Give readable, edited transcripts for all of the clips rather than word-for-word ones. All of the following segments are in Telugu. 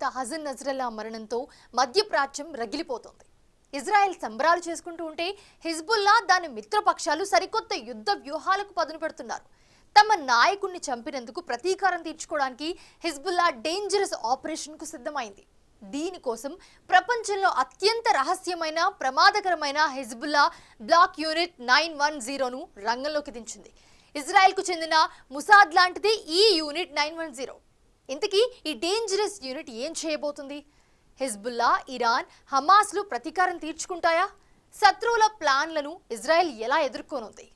నేత హసన్ నస్రల్లా మరణంతో మధ్యప్రాచ్యం రగిలిపోతోంది. ఇజ్రాయెల్ సంబరాలు చేసుకుంటూ ఉంటే హిజ్బుల్లా దాని మిత్రపక్షాలు సరికొత్త యుద్ధ వ్యూహాలకు పదును పెడుతున్నారు. తమ నాయకుడిని చంపినందుకు ప్రతీకారం తీర్చుకోవడానికి హిజ్బుల్లా డేంజరస్ ఆపరేషన్కు సిద్ధమైంది. దీనికోసం ప్రపంచంలో అత్యంత రహస్యమైన ప్రమాదకరమైన హిజ్బుల్లా బ్లాక్ యూనిట్ 910ను రంగంలోకి దించింది. ఇజ్రాయెల్కు చెందిన ముసాద్ లాంటిది ఈ యూనిట్ 910. ఇంతకీ ఈ డేంజరస్ యూనిట్ ఏం చేయబోతుంది? హిజ్బుల్లా, ఇరాన్, హమాస్లు ప్రతీకారం తీర్చుకుంటాయా? శత్రువుల ప్లాన్లను ఇజ్రాయెల్ ఎలా ఎదుర్కొనుంది?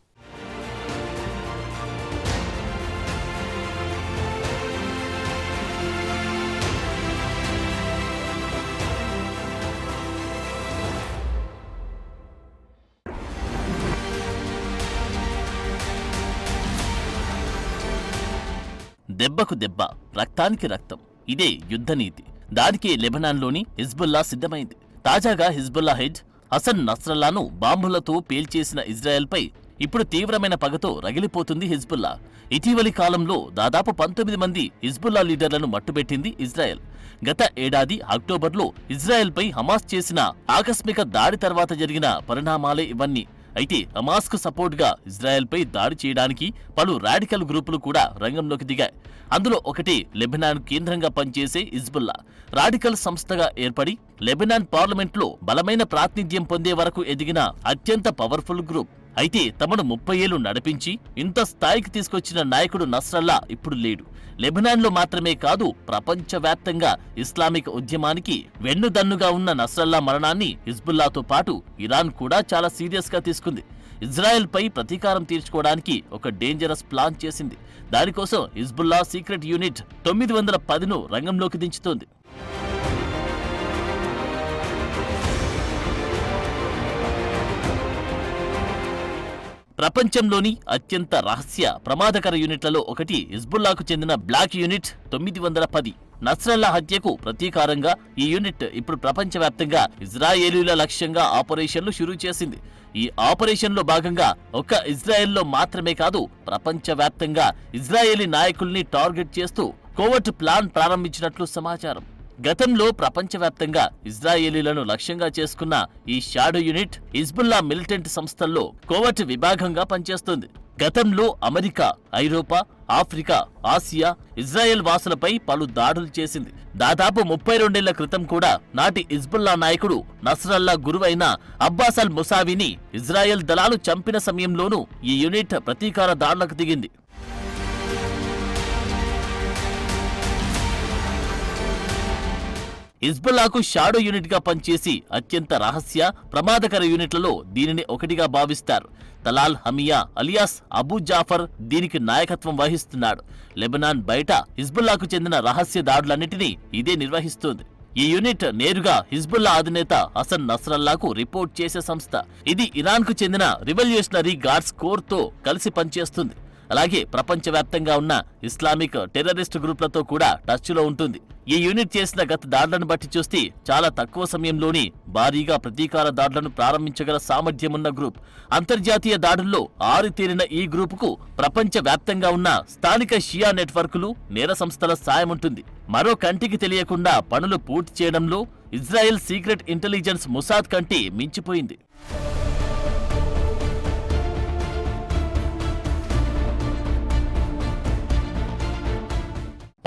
దెబ్బకు దెబ్బ, రక్తానికి రక్తం, ఇదే యుద్ధనీతి. దానికి లెబనాన్లోని హిజ్బుల్లా సిద్ధమైంది. తాజాగా హిజ్బుల్లా హెడ్ హసన్ నస్రల్లాను బాంబులతో పేల్చేసిన ఇజ్రాయెల్పై ఇప్పుడు తీవ్రమైన పగతో రగిలిపోతుంది హిజ్బుల్లా. ఇటీవలి కాలంలో దాదాపు 19 మంది హిజ్బుల్లా లీడర్లను మట్టుబెట్టింది ఇజ్రాయెల్. గత ఏడాది అక్టోబర్లో ఇజ్రాయెల్పై హమాస్ చేసిన ఆకస్మిక దాడి తర్వాత జరిగిన పరిణామాలే ఇవన్నీ. అయితే హమాస్కు సపోర్ట్గా ఇజ్రాయెల్పై దాడి చేయడానికి పలు రాడికల్ గ్రూపులు కూడా రంగంలోకి దిగాయి. అందులో ఒకటి లెబనాన్ కేంద్రంగా పనిచేసే హిజ్బుల్లా. రాడికల్ సంస్థగా ఏర్పడి లెబనాన్ పార్లమెంట్లో బలమైన ప్రాతినిధ్యం పొందే వరకు ఎదిగిన అత్యంత పవర్ఫుల్ గ్రూప్. అయితే తమను 30 ఏళ్లు నడిపించి ఇంత స్థాయికి తీసుకొచ్చిన నాయకుడు నస్రల్లా ఇప్పుడు లేడు. లెబనాన్లో మాత్రమే కాదు, ప్రపంచవ్యాప్తంగా ఇస్లామిక్ ఉద్యమానికి వెన్నుదన్నుగా ఉన్న నస్రల్లా మరణాన్ని హిజ్బుల్లాతో పాటు ఇరాన్ కూడా చాలా సీరియస్గా తీసుకుంది. ఇజ్రాయెల్పై ప్రతీకారం తీర్చుకోవడానికి ఒక డేంజరస్ ప్లాన్ చేసింది. దానికోసం హిజ్బుల్లా సీక్రెట్ యూనిట్ 910ను రంగంలోకి దించుతోంది. ప్రపంచంలోని అత్యంత రహస్య ప్రమాదకర యూనిట్లలో ఒకటి హిజ్బుల్లాకు చెందిన బ్లాక్ యూనిట్ 910. నస్రల్లా హత్యకు ప్రతీకారంగా ఈ యూనిట్ ఇప్పుడు ప్రపంచవ్యాప్తంగా ఇజ్రాయేలీల లక్ష్యంగా ఆపరేషన్లు షురూ చేసింది. ఈ ఆపరేషన్లో భాగంగా ఒక్క ఇజ్రాయెల్లో మాత్రమే కాదు, ప్రపంచవ్యాప్తంగా ఇజ్రాయేలీ నాయకుల్ని టార్గెట్ చేస్తూ కోవర్ట్ ప్లాన్ ప్రారంభించినట్లు సమాచారం. గతంలో ప్రపంచవ్యాప్తంగా ఇజ్రాయేలీలను లక్ష్యంగా చేసుకున్న ఈ షాడో యూనిట్ హిజ్బుల్లా మిలిటెంట్ సంస్థల్లో కోవర్ట్ విభాగంగా పనిచేస్తుంది. గతంలో అమెరికా, ఐరోపా, ఆఫ్రికా, ఆసియా, ఇజ్రాయెల్ వాసులపై పలు దాడులు చేసింది. దాదాపు 32 ఏళ్ల క్రితం కూడా నాటి హిజ్బుల్లా నాయకుడు నస్రల్లా గురువైన అబ్బాస్ అల్ ముసావిని ఇజ్రాయెల్ దళాలు చంపిన సమయంలోనూ ఈ యూనిట్ ప్రతీకార దాడులకు దిగింది. హిజ్బుల్లాకు షాడో యూనిట్ గా పనిచేసి అత్యంత రహస్య ప్రమాదకర యూనిట్లలో దీనిని ఒకటిగా భావిస్తారు. తలాల్ హమియా అలియాస్ అబూ జాఫర్ దీనికి నాయకత్వం వహిస్తున్నాడు. లెబనాన్ బయట హిజ్బుల్లాకు చెందిన రహస్య దాడులన్నింటినీ ఇదే నిర్వహిస్తోంది. ఈ యూనిట్ నేరుగా హిజ్బుల్లా అధినేత హసన్ నస్రల్లాకు రిపోర్ట్ చేసే సంస్థ. ఇది ఇరాన్కు చెందిన రివల్యూషనరీ గార్డ్స్ కోర్తో కలిసి పనిచేస్తుంది. అలాగే ప్రపంచవ్యాప్తంగా ఉన్న ఇస్లామిక్ టెర్రరిస్ట్ గ్రూప్లతో కూడా టచ్లో ఉంటుంది. ఈ యూనిట్ చేసిన గత దాడులను బట్టి చూస్తే చాలా తక్కువ సమయంలోనే భారీగా ప్రతీకార దాడులను ప్రారంభించగల సామర్థ్యమున్న గ్రూప్. అంతర్జాతీయ దాడుల్లో ఆరితేరిన ఈ గ్రూపుకు ప్రపంచవ్యాప్తంగా ఉన్న స్థానిక షియా నెట్వర్కులు, నేర సంస్థల సాయం ఉంటుంది. మరో కంటికి తెలియకుండా పనులు పూర్తి చేయడంలో ఇజ్రాయెల్ సీక్రెట్ ఇంటెలిజెన్స్ ముసాద్ కంటే మించిపోయింది.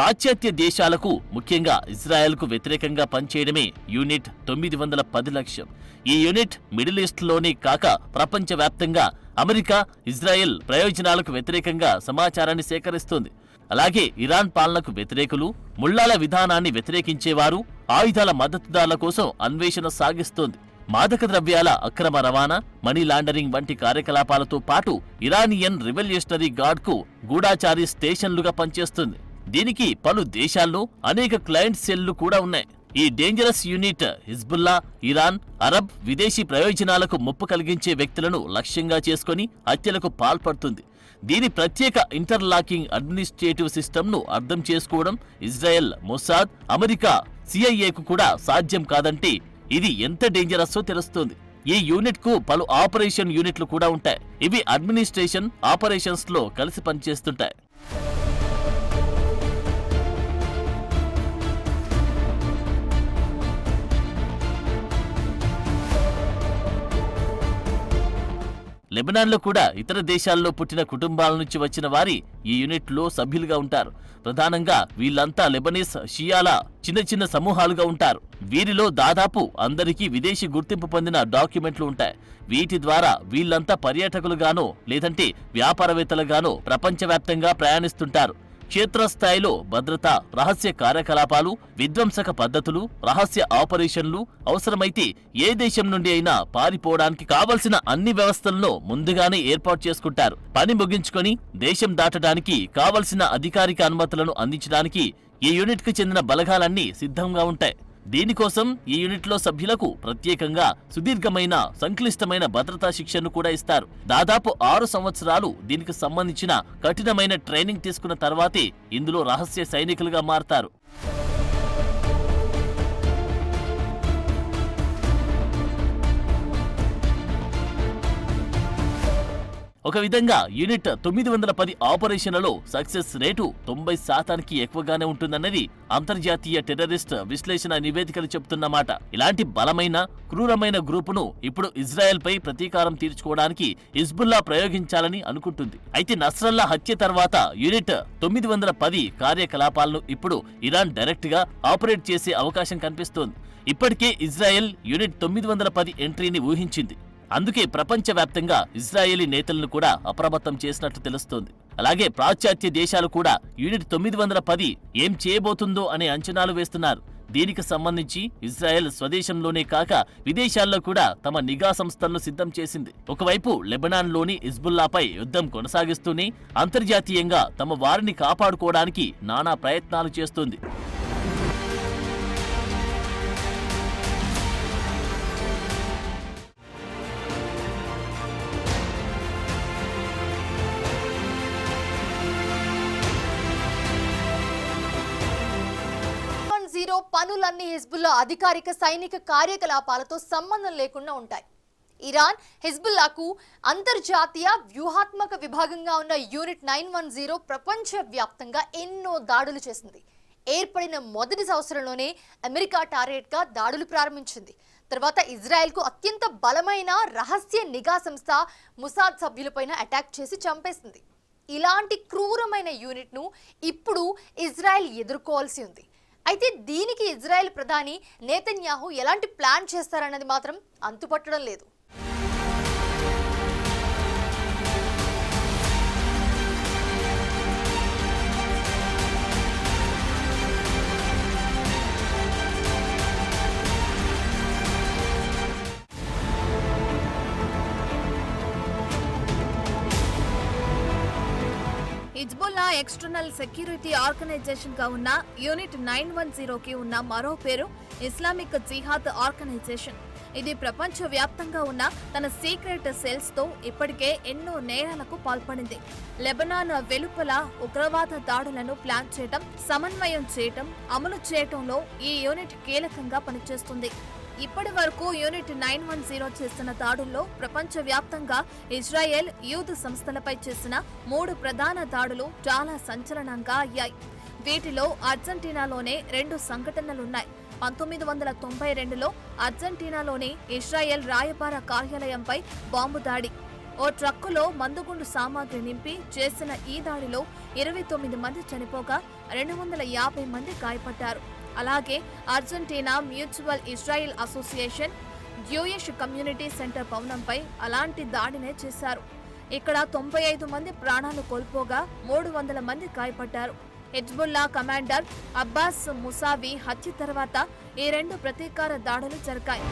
పాశ్చాత్య దేశాలకు, ముఖ్యంగా ఇజ్రాయెల్కు వ్యతిరేకంగా పనిచేయడమే యూనిట్ 910 లక్ష్యం. ఈ యూనిట్ మిడిల్ ఈస్ట్లోనే కాక ప్రపంచవ్యాప్తంగా అమెరికా, ఇజ్రాయెల్ ప్రయోజనాలకు వ్యతిరేకంగా సమాచారాన్ని సేకరిస్తోంది. అలాగే ఇరాన్ పాలనకు వ్యతిరేకులు, ముళ్లాల విధానాన్ని వ్యతిరేకించేవారు, ఆయుధాల మద్దతుదారుల కోసం అన్వేషణ సాగిస్తోంది. మాదక ద్రవ్యాల అక్రమ రవాణా, మనీ లాండరింగ్ వంటి కార్యకలాపాలతో పాటు ఇరానియన్ రివల్యూషనరీ గార్డ్కు గూఢాచారి స్టేషన్లుగా పనిచేస్తుంది. దీనికి పలు దేశాల్లో అనేక క్లయింట్ సెల్లు కూడా ఉన్నాయి. ఈ dangerous unit Hezbollah, Iran, Arab, విదేశీ ప్రయోజనాలకు ముప్పు కలిగించే వ్యక్తులను లక్ష్యంగా చేసుకుని హత్యలకు పాల్పడుతుంది. దీని ప్రత్యేక ఇంటర్లాకింగ్ అడ్మినిస్ట్రేటివ్ సిస్టమ్ను అర్థం చేసుకోవడం ఇజ్రాయెల్, మొసాద్, అమెరికా, సిఐఏకు కూడా సాధ్యం కాదంటే ఇది ఎంత డేంజరస్సో తెలుస్తోంది. ఈ యూనిట్ కు పలు ఆపరేషన్ యూనిట్లు కూడా ఉంటాయి. ఇవి అడ్మినిస్ట్రేషన్, ఆపరేషన్స్ లో కలిసి పనిచేస్తుంటాయి. లెబనాన్లో కూడా ఇతర దేశాల్లో పుట్టిన కుటుంబాల నుంచి వచ్చిన వారి ఈ యూనిట్లో సభ్యులుగా ఉంటారు. ప్రధానంగా వీళ్ళంతా లెబనీస్ షియాల చిన్న చిన్న సమూహాలుగా ఉంటారు. వీరిలో దాదాపు అందరికీ విదేశీ గుర్తింపు పొందిన డాక్యుమెంట్లు ఉంటాయి. వీటి ద్వారా వీళ్ళంతా పర్యాటకులుగానో లేదంటే వ్యాపారవేత్తలుగానో ప్రపంచవ్యాప్తంగా ప్రయాణిస్తుంటారు. క్షేత్రస్థాయిలో భద్రత, రహస్య కార్యకలాపాలు, విధ్వంసక పద్ధతులు, రహస్య ఆపరేషన్లు, అవసరమైతే ఏ దేశం నుండి అయినా పారిపోవడానికి కావలసిన అన్ని వ్యవస్థలను ముందుగానే ఏర్పాటు చేసుకుంటారు. పని ముగించుకొని దేశం దాటడానికి కావలసిన అధికారిక అనుమతులను అందించడానికి ఈ యూనిట్కి చెందిన బలగాలన్నీ సిద్ధంగా ఉంటాయి. దీనికోసం ఈ యూనిట్లో సభ్యులకు ప్రత్యేకంగా సుదీర్ఘమైన సంక్లిష్టమైన భద్రతా శిక్షను కూడా ఇస్తారు. దాదాపు 6 సంవత్సరాలు దీనికి సంబంధించిన కఠినమైన ట్రైనింగ్ తీసుకున్న తర్వాతే ఇందులో రహస్య సైనికులుగా మారతారు. ఒక విధంగా యూనిట్ 910 ఆపరేషన్లలో సక్సెస్ రేటు 90% ఎక్కువగానే ఉంటుందన్నది అంతర్జాతీయ టెర్రరిస్ట్ విశ్లేషణ నివేదికలు చెబుతున్నమాట. ఇలాంటి బలమైన, క్రూరమైన గ్రూపును ఇప్పుడు ఇజ్రాయెల్ పై ప్రతీకారం తీర్చుకోవడానికి హిజ్బుల్లా ప్రయోగించాలని అనుకుంటుంది. అయితే నస్రల్లా హత్య తర్వాత యూనిట్ 910 కార్యకలాపాలను ఇప్పుడు ఇరాన్ డైరెక్ట్ గా ఆపరేట్ చేసే అవకాశం కనిపిస్తోంది. ఇప్పటికే ఇజ్రాయెల్ యూనిట్ 910 ఎంట్రీని ఊహించింది. అందుకే ప్రపంచవ్యాప్తంగా ఇజ్రాయేలీ నేతలను కూడా అప్రమత్తం చేసినట్లు తెలుస్తోంది. అలాగే పాశ్చాత్య దేశాలు కూడా యూనిట్ 910 ఏం చేయబోతుందో అనే అంచనాలు వేస్తున్నారు. దీనికి సంబంధించి ఇజ్రాయెల్ స్వదేశంలోనే కాక విదేశాల్లో కూడా తమ నిఘా సంస్థలను సిద్ధం చేసింది. ఒకవైపు లెబనాన్లోని హిజ్బుల్లాపై యుద్ధం కొనసాగిస్తూనే అంతర్జాతీయంగా తమ వారిని కాపాడుకోవడానికి నానా ప్రయత్నాలు చేస్తోంది. పనులన్నీ హిజ్బుల్లా అధికారిక సైనిక కార్యకలాపాలతో సంబంధం లేకుండా ఉంటాయి. ఇరాన్ హిజ్బుల్లాకు అంతర్జాతీయ వ్యూహాత్మక విభాగంగా ఉన్న యూనిట్ 910 ప్రపంచ వ్యాప్తంగా ఎన్నో దాడులు చేసింది. ఏర్పడిన మొదటి సంవత్సరంలోనే అమెరికా టార్గెట్గా దాడులు ప్రారంభించింది. తర్వాత ఇజ్రాయెల్కు అత్యంత బలమైన రహస్య నిఘా సంస్థ ముసాద్ సభ్యులపైన అటాక్ చేసి చంపేసింది. ఇలాంటి క్రూరమైన యూనిట్ను ఇప్పుడు ఇజ్రాయెల్ ఎదుర్కోవాల్సి ఉంది. అయితే దీనికి ఇజ్రాయెల్ ప్రధాని నేతన్యాహు ఎలాంటి ప్లాన్ చేస్తారన్నది మాత్రం అంతుపట్టడం లేదు. హిజ్బుల్లా ఎక్స్టర్నల్ సెక్యూరిటీ ఆర్గనైజేషన్ గా ఉన్న యూనిట్ 910 కి ఉన్న మరో పేరు ఇస్లామిక్ జిహాద్ ఆర్గనైజేషన్. ఇది ప్రపంచ వ్యాప్తంగా ఉన్న తన సీక్రెట్ సెల్స్ తో ఇప్పటికే ఎన్నో నేరాలకు పాల్పడింది. లెబనాన్ వెలుపల ఉగ్రవాద దాడులను ప్లాన్ చేయడం, సమన్వయం చేయడం, అమలు చేయడంలో ఈ యూనిట్ కీలకంగా పనిచేస్తుంది. ఇప్పటి వరకు యూనిట్ 910 చేస్తున్న దాడుల్లో ప్రపంచ వ్యాప్తంగా ఇజ్రాయెల్ యూద్ సంస్థలపై చేసిన 3 ప్రధాన దాడులు చాలా సంచలనంగా అయ్యాయి. వీటిలో అర్జెంటీనాలోనే 2 సంఘటనలున్నాయి. 1992లో అర్జెంటీనాలోని ఇజ్రాయెల్ రాయబార కార్యాలయంపై బాంబు దాడి. ఓ ట్రక్కులో మందుగుండు సామాగ్రి నింపి చేసిన ఈ దాడిలో 29 మంది చనిపోగా 250 మంది గాయపడ్డారు. అలాగే Argentina mutual Israel association Jewish community centre భవనంపై అలాంటి దాడినే చేశారు. ఇక్కడ 95 మంది ప్రాణాలు కోల్పోగా 300 మంది గాయపడ్డారు. హిజ్బుల్లా కమాండర్ అబ్బాస్ ముసావి హత్య తర్వాత ఈ 2 ప్రతీకార దాడులు జరిగాయి.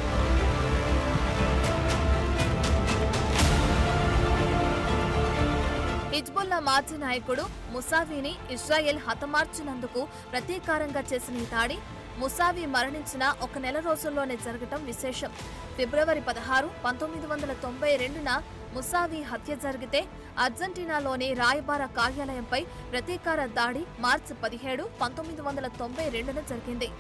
హిజ్బుల్లా మాజీ నాయకుడు ముసావిని ఇజ్రాయెల్ హతమార్చినందుకు ప్రతీకారంగా చేసిన ఈ దాడి ముసావి మరణించిన 1 నెల రోజుల్లోనే జరగటం విశేషం. ఫిబ్రవరి 16, 1992న ముసావి హత్య జరిగితే అర్జెంటీనాలోని రాయబార కార్యాలయంపై ప్రతీకార దాడి మార్చి 17, 1992న జరిగింది.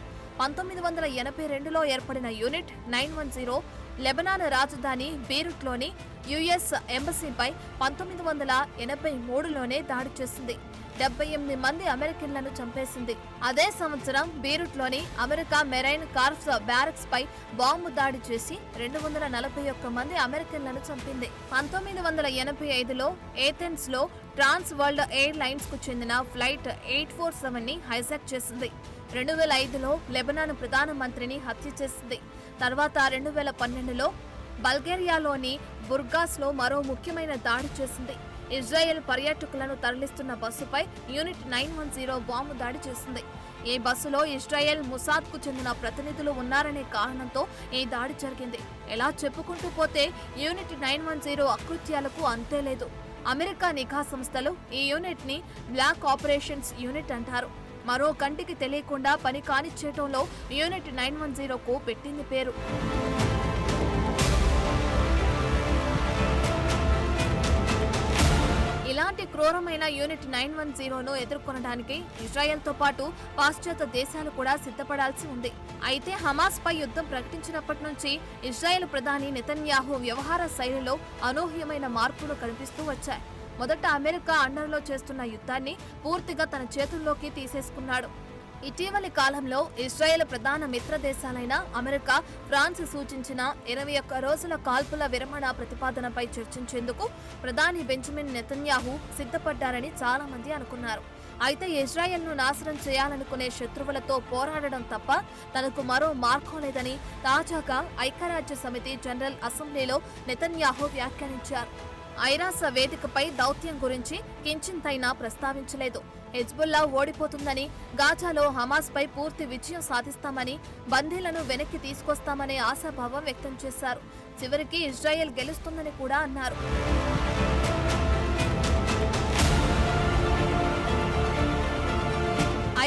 1982లో ఏర్పడిన యూనిట్ 910 లెబనాన్ రాజధాని బీరుట్లోని యుఎస్ ఎంబసీపై 1983లోనే దాడి చేసింది. 78 మంది అమెరికన్లను చంపేసింది. అదే సంవత్సరం బీరుట్లోని అమెరికా మెరైన్ కార్ప్స్ బ్యారక్స్ పై బాంబు దాడి చేసి 241 మంది అమెరికన్లను చంపింది. 1985లో ఏథెన్స్ లో ట్రాన్స్ వరల్డ్ ఎయిర్ లైన్స్ కు చెందిన ఫ్లైట్ 847 ని హైజాక్ చేసింది. 2005లో లెబనాన్ ప్రధానమంత్రిని హత్య చేసింది. తర్వాత 2012లో బల్గేరియాలోని బుర్గాస్ లో మరో ముఖ్యమైన దాడి చేసింది. ఇజ్రాయెల్ పర్యాటకులను తరలిస్తున్న బస్సుపై యూనిట్ 910 బాంబు దాడి చేసింది. ఈ బస్సులో ఇజ్రాయెల్ ముసాద్ కు చెందిన ప్రతినిధులు ఉన్నారనే కారణంతో ఈ దాడి జరిగింది. ఎలా చెప్పుకుంటూ పోతే యూనిట్ 910 అకృత్యాలకు అంతే లేదు. అమెరికా నిఘా సంస్థలు ఈ యూనిట్ ని బ్లాక్ ఆపరేషన్స్ యూనిట్ అంటారు. మరో కంటికి తెలియకుండా పని కానిచ్చేయటంలో యూనిట్ 910కు పెట్టింది పేరు. ఇలాంటి క్రూరమైన యూనిట్ 910ను ఎదుర్కొనడానికి ఇజ్రాయెల్తో పాటు పాశ్చాత్య దేశాలు కూడా సిద్ధపడాల్సి ఉంది. అయితే హమాస్ పై యుద్ధం ప్రకటించినప్పటి నుంచి ఇజ్రాయెల్ ప్రధాని నెతన్యాహు వ్యవహార శైలిలో అనూహ్యమైన మార్పులు కనిపిస్తూ వచ్చాయి. మొదట అమెరికా అండర్లో చేస్తున్న యుద్ధాన్ని పూర్తిగా తన చేతుల్లోకి తీసేసుకున్నాడు. ఇటీవలి కాలంలో ఇజ్రాయెల్ ప్రధాన మిత్ర దేశాలైన అమెరికా, ఫ్రాన్స్ సూచించిన 21 రోజుల కాల్పుల విరమణ ప్రతిపాదనపై చర్చించేందుకు ప్రధాని బెంజమిన్ నెతన్యాహు సిద్ధపడ్డారని చాలా మంది అనుకున్నారు. అయితే ఇజ్రాయెల్ను నాశనం చేయాలనుకునే శత్రువులతో పోరాడడం తప్ప తనకు మరో మార్గం లేదని తాజాగా ఐక్యరాజ్య సమితి జనరల్ అసెంబ్లీలో నెతన్యాహు వ్యాఖ్యానించారు. ఐరాస వేదికపై దౌత్యం గురించి కించింతైనా ప్రస్తావించలేదు. హెజ్బుల్లా ఓడిపోతుందని, గాజాలో హమాస్ పై పూర్తి విజయం సాధిస్తామని, బందీలను వెనక్కి తీసుకొస్తామనే ఆశాభావం వ్యక్తం చేశారు. చివరికి ఇజ్రాయెల్ గెలుస్తుందని కూడా అన్నారు.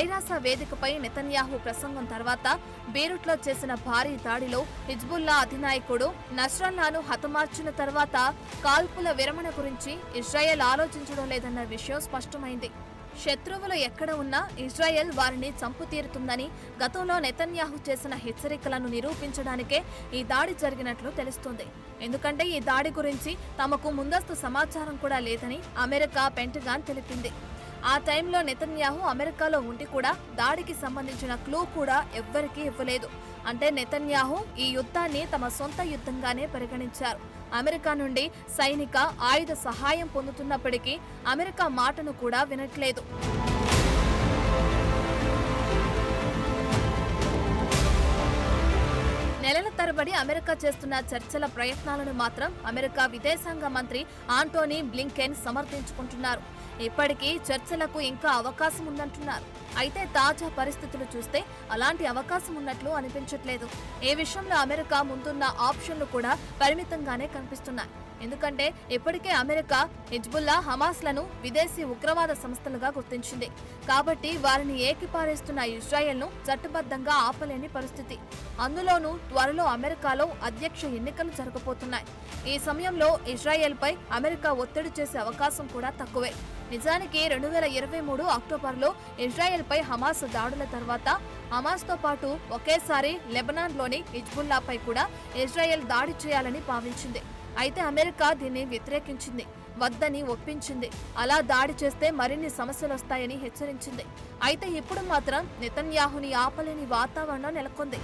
ఐరాస వేదికపై నెతన్యాహు ప్రసంగం తర్వాత బీరుట్లో చేసిన భారీ దాడిలో హిజ్బుల్లా అధినాయకుడు నస్రల్లాను హతమార్చిన తర్వాత కాల్పుల విరమణ గురించి ఇజ్రాయెల్ ఆలోచించడం లేదన్న విషయం స్పష్టమైంది. శత్రువులు ఎక్కడ ఉన్నా ఇజ్రాయెల్ వారిని చంపు తీరుతుందని గతంలో నెతన్యాహు చేసిన హెచ్చరికలను నిరూపించడానికే ఈ దాడి జరిగినట్లు తెలుస్తుంది. ఎందుకంటే ఈ దాడి గురించి తమకు ముందస్తు సమాచారం కూడా లేదని అమెరికా పెంటగాన్ తెలిపింది. ఆ టైంలో నెతన్యాహు అమెరికాలో ఉండి కూడా దాడికి సంబంధించిన క్లూ కూడా ఎవ్వరికీ ఇవ్వలేదు. అంటే నెతన్యాహు ఈ యుద్ధాన్ని తమ సొంత యుద్ధంగానే పరిగణించారు. అమెరికా నుండి సైనిక, ఆయుధ సహాయం పొందుతున్నప్పటికీ అమెరికా మాటను కూడా వినట్లేదు. నెలల తరబడి అమెరికా చేస్తున్న చర్చల ప్రయత్నాలను మాత్రం అమెరికా విదేశాంగ మంత్రి ఆంటోనీ బ్లింకెన్ సమర్థించుకుంటున్నారు. ఇప్పటికీ చర్చలకు ఇంకా అవకాశం ఉందంటున్నారు. అయితే తాజా పరిస్థితులు చూస్తే అలాంటి అవకాశం ఉన్నట్లు అనిపించట్లేదు. ఈ విషయంలో అమెరికా ముందున్న ఆప్షన్లు కూడా పరిమితంగానే కనిపిస్తున్నాయి. ఎందుకంటే ఇప్పటికే అమెరికా హిజ్బుల్లా, హమాస్లను విదేశీ ఉగ్రవాద సంస్థలుగా గుర్తించింది. కాబట్టి వారిని ఏకిపారేస్తున్న ఇజ్రాయెల్ను చట్టబద్ధంగా ఆపలేని పరిస్థితి. అందులోనూ త్వరలో అమెరికాలో అధ్యక్ష ఎన్నికలు జరగబోతున్నాయి. ఈ సమయంలో ఇజ్రాయెల్పై అమెరికా ఒత్తిడి చేసే అవకాశం కూడా తక్కువే. నిజానికి 2023 అక్టోబర్లో ఇజ్రాయెల్పై హమాస్ దాడుల తర్వాత హమాస్తో పాటు ఒకేసారి లెబనాన్లోని హిజ్బుల్లాపై కూడా ఇజ్రాయెల్ దాడి చేయాలని భావించింది. అయితే అమెరికా దీన్ని వ్యతిరేకించింది, వద్దని ఒప్పించింది. అలా దాడి చేస్తే మరిన్ని సమస్యలొస్తాయని హెచ్చరించింది. అయితే ఇప్పుడు మాత్రం నెతన్యాహుని ఆపలేని వాతావరణం నెలకొంది.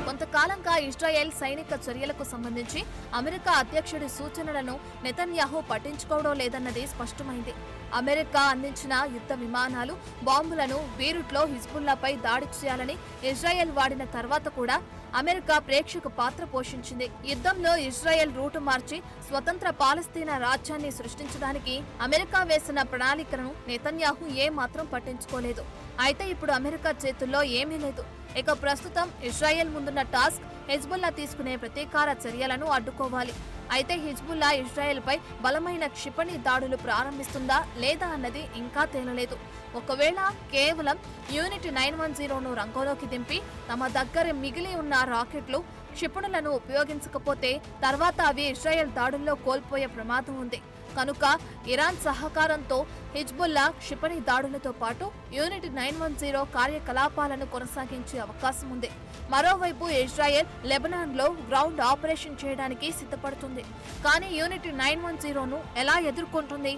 కొంతకాలంగా ఇజ్రాయెల్ సైనిక చర్యలకు సంబంధించి అమెరికా అధ్యక్షుడి సూచనలను నెతన్యాహు పట్టించుకోవడం లేదన్నది స్పష్టమైంది. అమెరికా అందించిన యుద్ధ విమానాలు, బాంబులను బీరుట్లో హిజ్బుల్లాపై దాడి చేయాలని ఇజ్రాయెల్ వాడిన తర్వాత కూడా అమెరికా ప్రేక్షక పాత్ర పోషించింది. యుద్ధంలో ఇజ్రాయెల్ రూటు మార్చి స్వతంత్ర పాలస్తీనా రాజ్యాన్ని సృష్టించడానికి అమెరికా వేసిన ప్రణాళికను నెతన్యాహు ఏమాత్రం పట్టించుకోలేదు. అయితే ఇప్పుడు అమెరికా చేతుల్లో ఏమీ లేదు. ఇక ప్రస్తుతం ఇజ్రాయెల్ ముందున్న టాస్క్ హెజ్బుల్లా తీసుకునే ప్రతీకార చర్యలను అడ్డుకోవాలి. అయితే హిజ్బుల్లా ఇజ్రాయెల్పై బలమైన క్షిపణి దాడులు ప్రారంభిస్తుందా లేదా అన్నది ఇంకా తేలలేదు. ఒకవేళ కేవలం యూనిట్ 910ను రంగంలోకి దింపి తమ దగ్గర మిగిలి ఉన్న రాకెట్లు, క్షిపణులను ఉపయోగించకపోతే తర్వాత అవి ఇజ్రాయెల్ దాడుల్లో కోల్పోయే ప్రమాదం ఉంది. కనుక ఇరాన్ సహకారంతో హిజ్బుల్లా క్షిపణి దాడులతో పాటు యూనిట్ 910 కార్యకలాపాలను కొనసాగించే అవకాశం ఉంది. మరోవైపు ఇజ్రాయెల్ లెబనాన్లో గ్రౌండ్ ఆపరేషన్ చేయడానికి సిద్ధపడుతుంది. కానీ యూనిట్ 910ను ఎలా ఎదుర్కొంటుంది?